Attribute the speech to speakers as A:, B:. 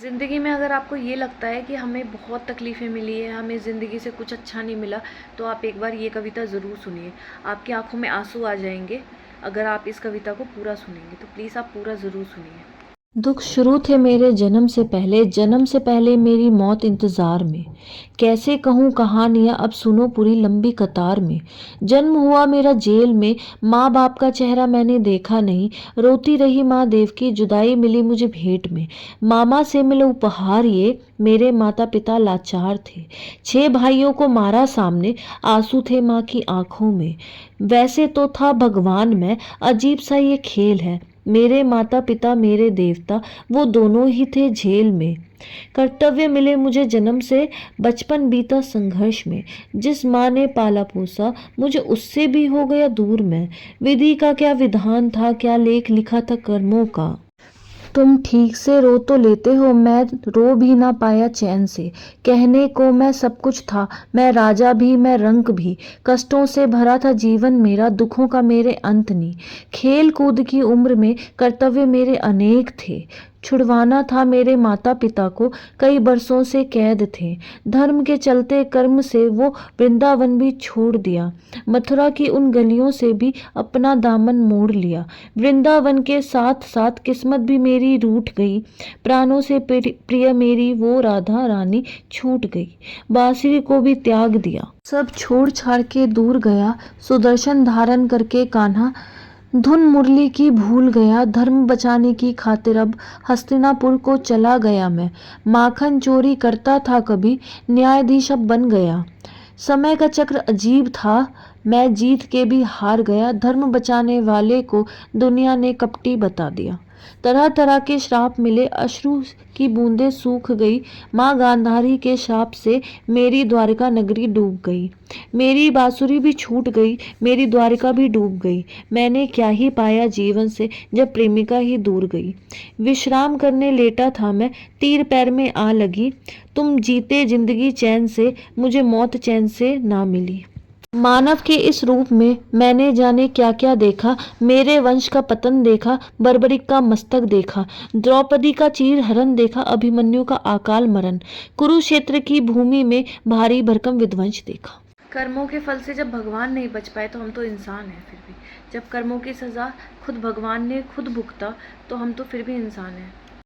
A: ज़िंदगी में अगर आपको ये लगता है कि हमें बहुत तकलीफ़ें मिली है, हमें ज़िंदगी से कुछ अच्छा नहीं मिला, तो आप एक बार ये कविता ज़रूर सुनिए। आपकी आँखों में आँसू आ जाएँगे अगर आप इस कविता को पूरा सुनेंगे, तो प्लीज़ आप पूरा ज़रूर सुनिए।
B: दुख शुरू थे मेरे जन्म से पहले मेरी मौत इंतज़ार में। कैसे कहूँ कहानियाँ अब सुनो पूरी लंबी कतार में। जन्म हुआ मेरा जेल में, माँ बाप का चेहरा मैंने देखा नहीं। रोती रही माँ देवकी, जुदाई मिली मुझे भेंट में। मामा से मिले उपहार ये, मेरे माता पिता लाचार थे। 6 भाइयों को मारा सामने, आंसू थे माँ की आंखों में। वैसे तो था भगवान मैं, अजीब सा ये खेल है। मेरे माता पिता मेरे देवता, वो दोनों ही थे जेल में। कर्तव्य मिले मुझे जन्म से, बचपन बीता संघर्ष में। जिस माँ ने पाला पोसा, मुझे उससे भी हो गया दूर मैं। विधि का क्या विधान था, क्या लेख लिखा था कर्मों का। तुम ठीक से रो तो लेते हो, मैं रो भी ना पाया चैन से। कहने को मैं सब कुछ था, मैं राजा भी मैं रंक भी। कष्टों से भरा था जीवन मेरा, दुखों का मेरे अंत नहीं। खेल कूद की उम्र में कर्तव्य मेरे अनेक थे। छुड़वाना था मेरे माता पिता को, कई बरसों से कैद थे। धर्म के चलते कर्म से वो वृंदावन भी छोड़ दिया। मथुरा की उन गलियों से भी अपना दामन मोड़ लिया। वृंदावन के साथ साथ किस्मत भी मेरी रूठ गई। प्राणों से प्रिय मेरी वो राधा रानी छूट गई। बांसुरी को भी त्याग दिया, सब छोड़ छाड़ के दूर गया। सुदर्शन धारण करके कान्हा धुन मुरली की भूल गया। धर्म बचाने की खातिर अब हस्तिनापुर को चला गया मैं। माखन चोरी करता था कभी, न्यायाधीश अब बन गया। समय का चक्र अजीब था, मैं जीत के भी हार गया। धर्म बचाने वाले को दुनिया ने कपटी बता दिया। तरह तरह के श्राप मिले, अश्रु की बूंदें सूख गई। माँ गांधारी के श्राप से मेरी द्वारका नगरी डूब गई। मेरी बांसुरी भी छूट गई, मेरी द्वारका भी डूब गई। मैंने क्या ही पाया जीवन से जब प्रेमिका ही दूर गई। विश्राम करने लेटा था मैं, तीर पैर में आ लगी। तुम जीते जिंदगी चैन से, मुझे मौत चैन से ना मिली। मानव के इस रूप में मैंने जाने क्या क्या देखा। मेरे वंश का पतन देखा, बर्बरिक का मस्तक देखा। द्रौपदी का चीर हरण देखा, अभिमन्यु का अकाल मरण। कुरुक्षेत्र की भूमि में भारी भरकम विध्वंस देखा।
A: कर्मों के फल से जब भगवान नहीं बच पाए तो हम तो इंसान हैं फिर भी। जब कर्मों की सज़ा खुद भगवान ने खुद भुगता, तो हम तो फिर भी इंसान हैं।